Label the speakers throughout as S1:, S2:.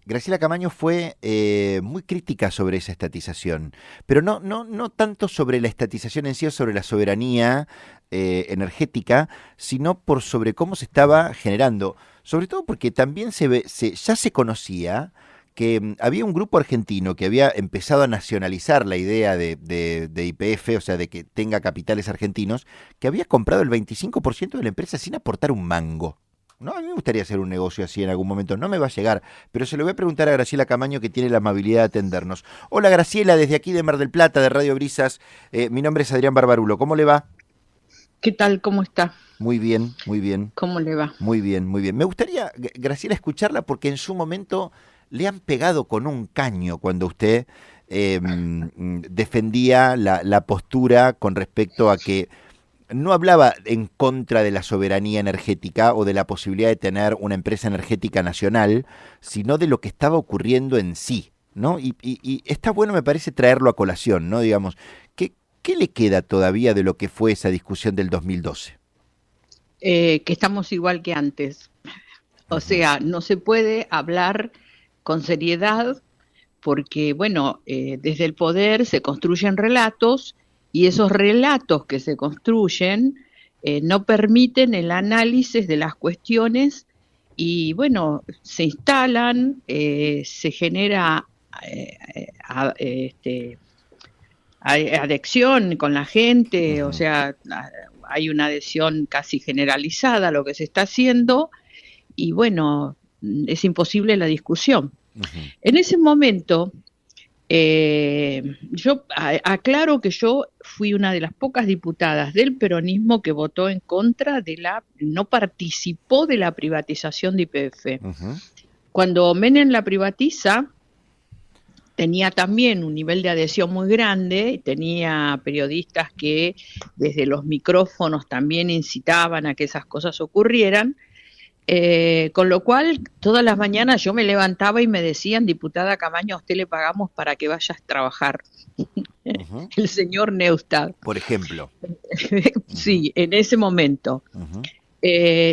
S1: Graciela Camaño fue muy crítica sobre esa estatización, pero no tanto sobre la estatización en sí o sobre la soberanía energética, sino por sobre cómo se estaba generando. Sobre todo porque también ya se conocía que había un grupo argentino que había empezado a nacionalizar la idea de YPF, o sea, de que tenga capitales argentinos, que había comprado el 25% de la empresa sin aportar un mango. No, a mí me gustaría hacer un negocio así en algún momento. No me va a llegar, pero se lo voy a preguntar a Graciela Camaño, que tiene la amabilidad de atendernos. Hola Graciela, desde aquí de Mar del Plata, de Radio Brisas. Mi nombre es Adrián Barbarulo. ¿Cómo le va?
S2: ¿Qué tal? ¿Cómo está?
S1: Muy bien, muy bien,
S2: ¿Cómo le va?
S1: muy bien, muy bien. Me gustaría, Graciela, escucharla porque en su momento le han pegado con un caño cuando usted defendía la postura con respecto a que no hablaba en contra de la soberanía energética o de la posibilidad de tener una empresa energética nacional, sino de lo que estaba ocurriendo en sí, ¿no? Y está bueno, me parece, traerlo a colación, ¿no? Digamos, ¿qué le queda todavía de lo que fue esa discusión del 2012?
S2: Que estamos igual que antes. O
S1: Ujú,
S2: sea, no se puede hablar con seriedad porque, bueno, desde el poder se construyen relatos y esos relatos que se construyen no permiten el análisis de las cuestiones y, bueno, se instalan, se genera adhesión con la gente, o
S1: ujú,
S2: sea, hay una adhesión casi generalizada a lo que se está haciendo y bueno, es imposible la discusión.
S1: ujú.
S2: En ese momento, yo aclaro que yo fui una de las pocas diputadas del peronismo que votó en contra no participó de la privatización de YPF.
S1: Ujú,
S2: Cuando Menem la privatiza, tenía también un nivel de adhesión muy grande, tenía periodistas que desde los micrófonos también incitaban a que esas cosas ocurrieran, con lo cual todas las mañanas yo me levantaba y me decían, diputada Camaño, a usted le pagamos para que vayas a trabajar,
S1: ujú.
S2: el señor Neustadt.
S1: Por ejemplo. Ujú,
S2: Sí, en ese momento.
S1: ujú,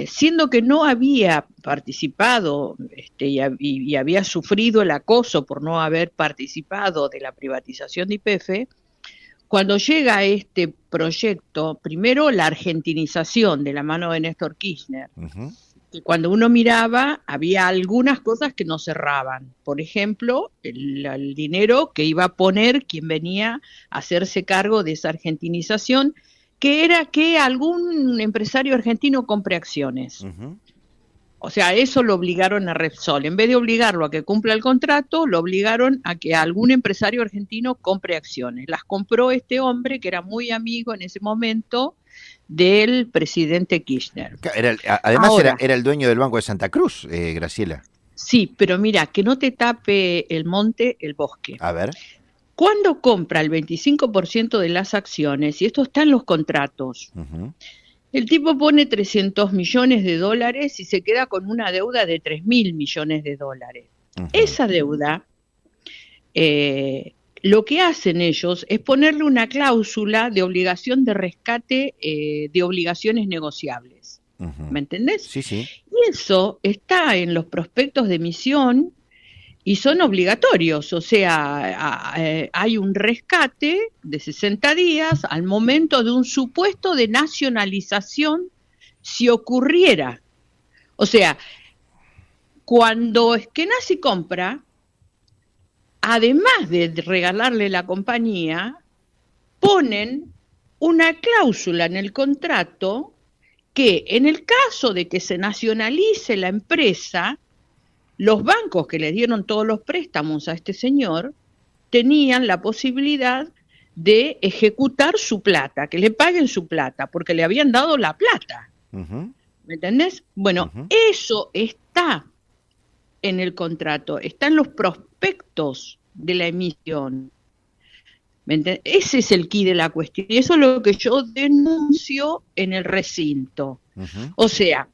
S2: Siendo que no había participado y había sufrido el acoso por no haber participado de la privatización de YPF, cuando llega este proyecto, primero la argentinización de la mano de Néstor Kirchner,
S1: ujú,
S2: que cuando uno miraba había algunas cosas que no cerraban. Por ejemplo, el dinero que iba a poner quien venía a hacerse cargo de esa argentinización, que era que algún empresario argentino compre acciones.
S1: ujú.
S2: O sea, eso lo obligaron a Repsol. En vez de obligarlo a que cumpla el contrato, lo obligaron a que algún empresario argentino compre acciones. Las compró este hombre que era muy amigo en ese momento del presidente Kirchner.
S1: Además
S2: Ahora,
S1: era el dueño del Banco de Santa Cruz, Graciela.
S2: sí, pero mira, que no te tape el monte el bosque.
S1: A ver.
S2: Cuando compra el 25% de las acciones, y esto está en los contratos,
S1: Ujú,
S2: el tipo pone 300 millones de dólares y se queda con una deuda de 3.000 millones de dólares.
S1: ujú,
S2: Esa deuda, lo que hacen ellos es ponerle una cláusula de obligación de rescate de obligaciones negociables.
S1: ujú.
S2: ¿Me entendés?
S1: Sí, sí.
S2: Y eso está en los prospectos de emisión y son obligatorios, o sea, hay un rescate de 60 días al momento de un supuesto de nacionalización si ocurriera. O sea, cuando Eskenazi compra, además de regalarle la compañía, ponen una cláusula en el contrato que en el caso de que se nacionalice la empresa, los bancos que le dieron todos los préstamos a este señor tenían la posibilidad de ejecutar su plata, que le paguen su plata, porque le habían dado la plata.
S1: Ujú,
S2: ¿Me entendés? Bueno,
S1: ujú.
S2: eso está en el contrato, está en los prospectos de la emisión. Ese es el quid de la cuestión. Y eso es lo que yo denuncio en el recinto.
S1: Ujú,
S2: O sea,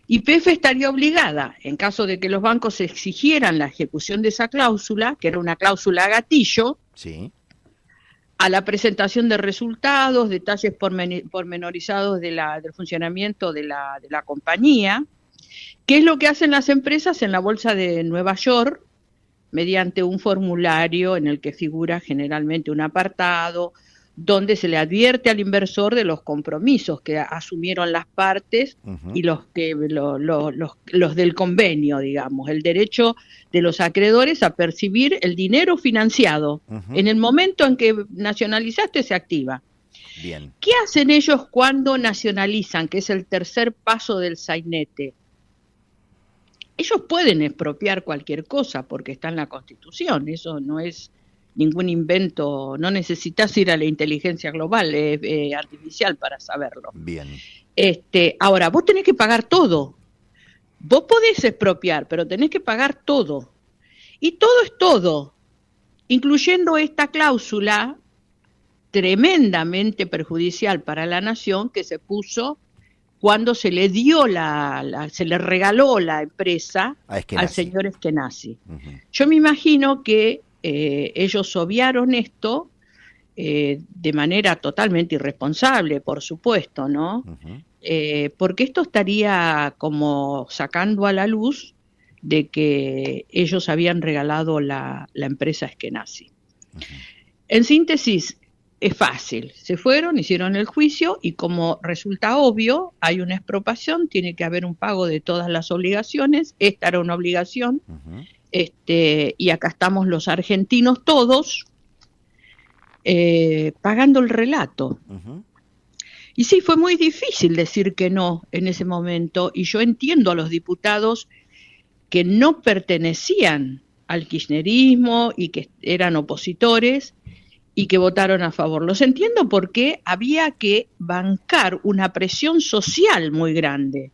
S2: YPF estaría obligada, en caso de que los bancos exigieran la ejecución de esa cláusula, que era una cláusula gatillo,
S1: sí.
S2: a la presentación de resultados, detalles pormenorizados del funcionamiento de la compañía, ¿Qué es lo que hacen las empresas en la bolsa de Nueva York? Mediante un formulario en el que figura generalmente un apartado donde se le advierte al inversor de los compromisos que asumieron las partes y los del convenio, digamos, el derecho de los acreedores a percibir el dinero financiado. En el momento en que nacionalizaste se activa.
S1: Bien.
S2: ¿Qué hacen ellos cuando nacionalizan, que es el tercer paso del sainete? Ellos pueden expropiar cualquier cosa porque está en la Constitución, eso no es ningún invento, no necesitas ir a la inteligencia global, artificial para saberlo.
S1: Bien.
S2: Ahora, vos tenés que pagar todo. Vos podés expropiar, pero tenés que pagar todo. Y todo es todo, incluyendo esta cláusula tremendamente perjudicial para la nación que se puso cuando se le dio se le regaló la empresa al señor Eskenazi. Yo me imagino que ellos obviaron esto de manera totalmente irresponsable, por supuesto, ¿no? Porque esto estaría como sacando a la luz de que ellos habían regalado la empresa Eskenazi. En síntesis, es fácil, se fueron, hicieron el juicio y como resulta obvio, hay una expropiación, tiene que haber un pago de todas las obligaciones, esta era una obligación, y acá estamos los argentinos todos pagando el relato. Y sí, fue muy difícil decir que no en ese momento, y yo entiendo a los diputados que no pertenecían al kirchnerismo y que eran opositores, y que votaron a favor. Los entiendo porque había que bancar una presión social muy grande.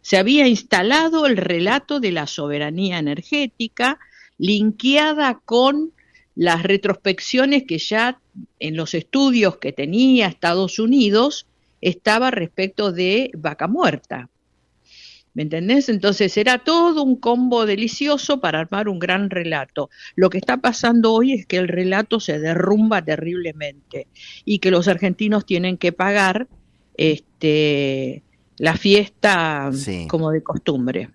S2: Se había instalado el relato de la soberanía energética, linkeada con las retrospecciones que ya en los estudios que tenía Estados Unidos estaba respecto de Vaca Muerta. ¿Me entendés? Entonces era todo un combo delicioso para armar un gran relato. Lo que está pasando hoy es que el relato se derrumba terriblemente y que los argentinos tienen que pagar la fiesta como de costumbre.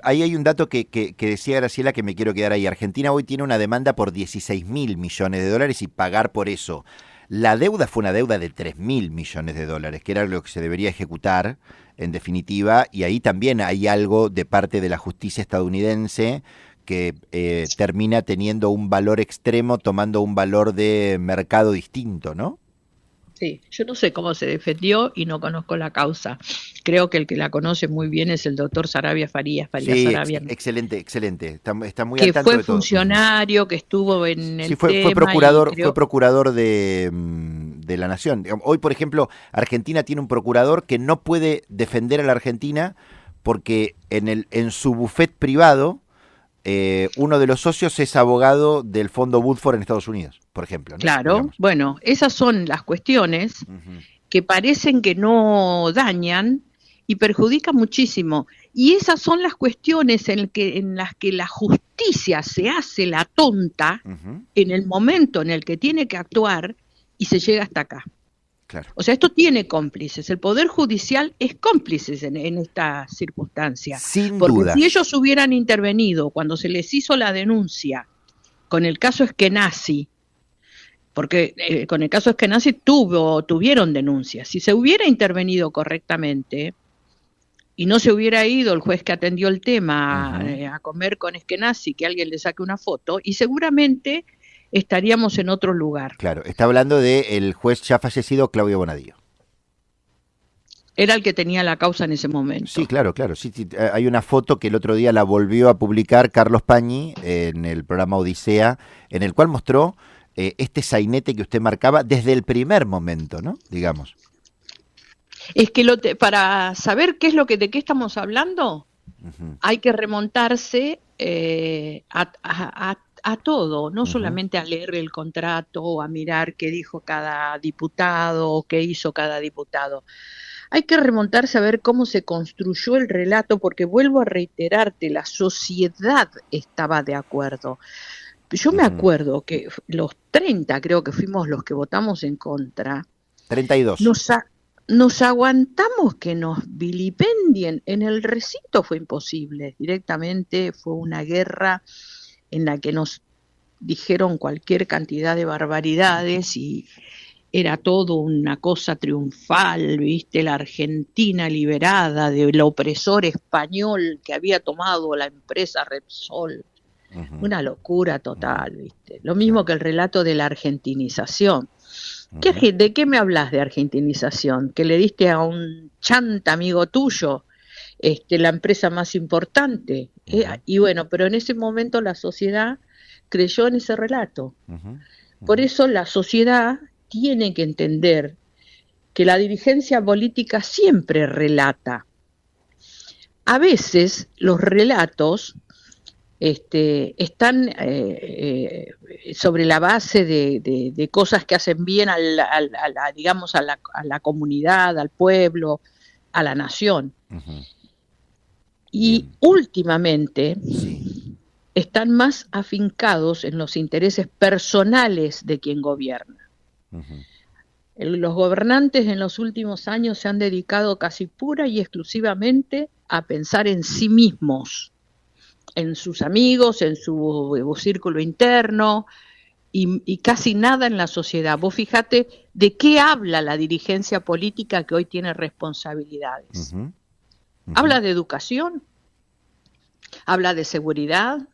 S1: Ahí hay un dato que decía Graciela que me quiero quedar ahí. Argentina hoy tiene una demanda por 16.000 millones de dólares y pagar por eso. La deuda fue una deuda de 3.000 millones de dólares, que era lo que se debería ejecutar, en definitiva, y ahí también hay algo de parte de la justicia estadounidense que termina teniendo un valor extremo, tomando un valor de mercado distinto, ¿no?
S2: Sí, yo no sé cómo se defendió y no conozco la causa. Creo que el que la conoce muy bien es el doctor Saravia Farías.
S1: Sí,
S2: Sarabia,
S1: excelente. Está muy al tanto
S2: de todo. Que fue
S1: funcionario,
S2: que estuvo en el
S1: fue procurador de la Nación. Hoy, por ejemplo, Argentina tiene un procurador que no puede defender a la Argentina porque en su buffet privado uno de los socios es abogado del fondo Woodford en Estados Unidos, por ejemplo, ¿no?
S2: Claro, digamos. Bueno, esas son las cuestiones que parecen que no dañan y perjudican muchísimo. Y esas son las cuestiones en las que la justicia se hace la tonta en el momento en el que tiene que actuar y se llega hasta acá.
S1: Claro.
S2: O sea, esto tiene cómplices. El Poder Judicial es cómplice en esta circunstancia.
S1: Sin
S2: Porque
S1: duda.
S2: si ellos hubieran intervenido cuando se les hizo la denuncia con el caso Eskenazi, porque con el caso Eskenazi tuvieron denuncias. Si se hubiera intervenido correctamente y no se hubiera ido el juez que atendió el tema a comer con Eskenazi, que alguien le saque una foto, y seguramente estaríamos en otro lugar.
S1: Claro, está hablando del juez ya fallecido Claudio Bonadío.
S2: Era el que tenía la causa en ese momento.
S1: Sí, claro. Sí, hay una foto que el otro día la volvió a publicar Carlos Pañi en el programa Odisea, en el cual mostró este sainete que usted marcaba desde el primer momento, ¿no? Digamos.
S2: Es que para saber de qué estamos hablando, hay que remontarse a todo, no solamente a leer el contrato o a mirar qué dijo cada diputado o qué hizo cada diputado. Hay que remontarse a ver cómo se construyó el relato, porque vuelvo a reiterarte, la sociedad estaba de acuerdo. Yo me acuerdo que los 30 creo que fuimos los que votamos en contra.
S1: 32.
S2: nos aguantamos que nos vilipendien. En el recinto fue imposible, directamente fue una guerra en la que nos dijeron cualquier cantidad de barbaridades y era todo una cosa triunfal, ¿viste? La Argentina liberada del opresor español que había tomado la empresa Repsol. Una locura total, ¿viste? Lo mismo que el relato de la argentinización. ¿De qué me hablas de argentinización? ¿Que le diste a un chanta amigo tuyo la empresa más importante? Y bueno, pero en ese momento la sociedad creyó en ese relato. Por eso la sociedad tiene que entender que la dirigencia política siempre relata. A veces los relatos están sobre la base de cosas que hacen bien digamos a la comunidad, al pueblo, a la nación. Y bien, últimamente están más afincados en los intereses personales de quien gobierna. Los gobernantes en los últimos años se han dedicado casi pura y exclusivamente a pensar en sí mismos, en sus amigos, en su círculo interno y casi nada en la sociedad. Vos fíjate de qué habla la dirigencia política que hoy tiene responsabilidades. Habla de educación, habla de seguridad,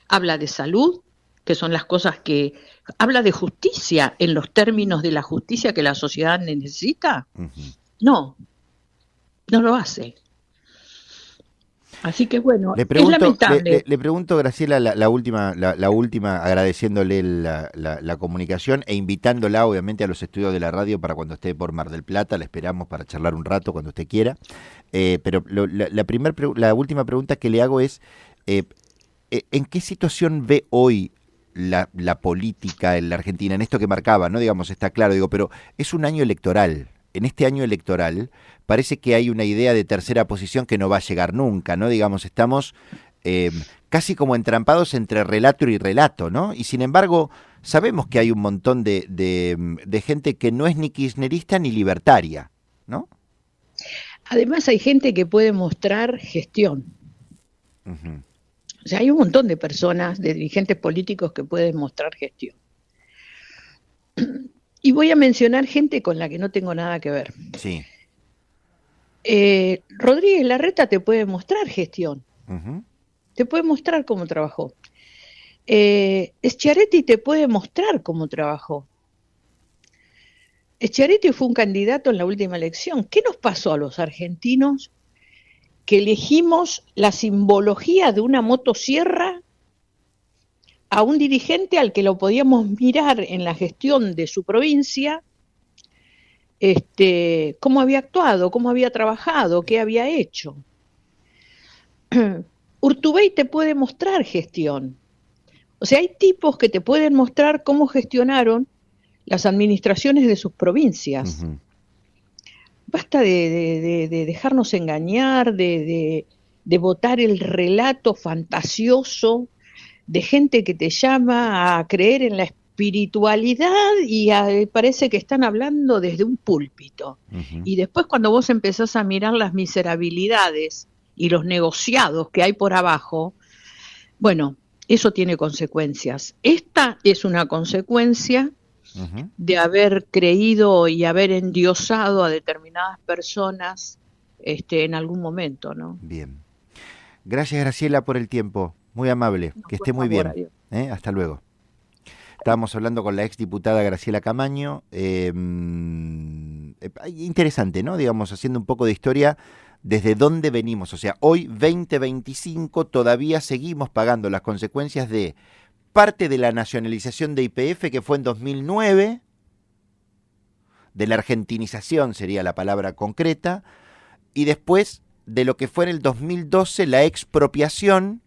S2: habla de salud, que son las cosas que... Habla de justicia en los términos de la justicia que la sociedad necesita. No, no lo hace. Así que bueno,
S1: le pregunto,
S2: es lamentable.
S1: Le pregunto, Graciela, la última, agradeciéndole la comunicación e invitándola obviamente a los estudios de la radio para cuando esté por Mar del Plata. La esperamos para charlar un rato cuando usted quiera. Pero la última pregunta que le hago es, ¿en qué situación ve hoy la política en la Argentina? En esto que marcaba, ¿no? Digamos, está claro, digo, pero es un año electoral. En este año electoral parece que hay una idea de tercera posición que no va a llegar nunca, ¿no? Digamos, estamos casi como entrampados entre relato y relato, ¿no? Y sin embargo, sabemos que hay un montón de gente que no es ni kirchnerista ni libertaria, ¿no?
S2: Además hay gente que puede mostrar gestión. O sea, hay un montón de personas, de dirigentes políticos que pueden mostrar gestión. Y voy a mencionar gente con la que no tengo nada que ver.
S1: Sí.
S2: Rodríguez Larreta te puede mostrar gestión. Te puede mostrar cómo trabajó. Schiaretti te puede mostrar cómo trabajó. Schiaretti fue un candidato en la última elección. ¿Qué nos pasó a los argentinos que elegimos la simbología de una motosierra a un dirigente al que lo podíamos mirar en la gestión de su provincia, cómo había actuado, cómo había trabajado, qué había hecho? Urtubey te puede mostrar gestión. O sea, hay tipos que te pueden mostrar cómo gestionaron las administraciones de sus provincias. Basta de dejarnos engañar, de votar el relato fantasioso de gente que te llama a creer en la espiritualidad y parece que están hablando desde un púlpito. Y después cuando vos empezás a mirar las miserabilidades y los negociados que hay por abajo, bueno, eso tiene consecuencias. Esta es una consecuencia de haber creído y haber endiosado a determinadas personas en algún momento, ¿no?
S1: Bien. Gracias, Graciela, por el tiempo. Muy amable. No, que esté muy bien. Hasta luego. Estábamos hablando con la exdiputada Graciela Camaño. Interesante, ¿no? Digamos, haciendo un poco de historia desde dónde venimos. O sea, hoy, 2025, todavía seguimos pagando las consecuencias de parte de la nacionalización de YPF, que fue en 2009, de la argentinización sería la palabra concreta, y después de lo que fue en el 2012 la expropiación,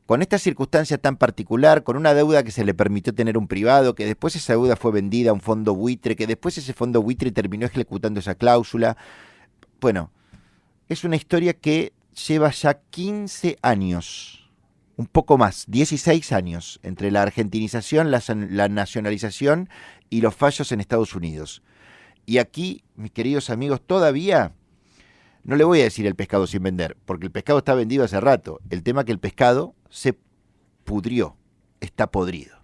S1: con esta circunstancia tan particular, con una deuda que se le permitió tener un privado, que después esa deuda fue vendida a un fondo buitre, que después ese fondo buitre terminó ejecutando esa cláusula. Bueno, es una historia que lleva ya 15 años. Un poco más, 16 años, entre la argentinización, la nacionalización y los fallos en Estados Unidos. Y aquí, mis queridos amigos, todavía no le voy a decir el pescado sin vender, porque el pescado está vendido hace rato. El tema es que el pescado se pudrió, está podrido.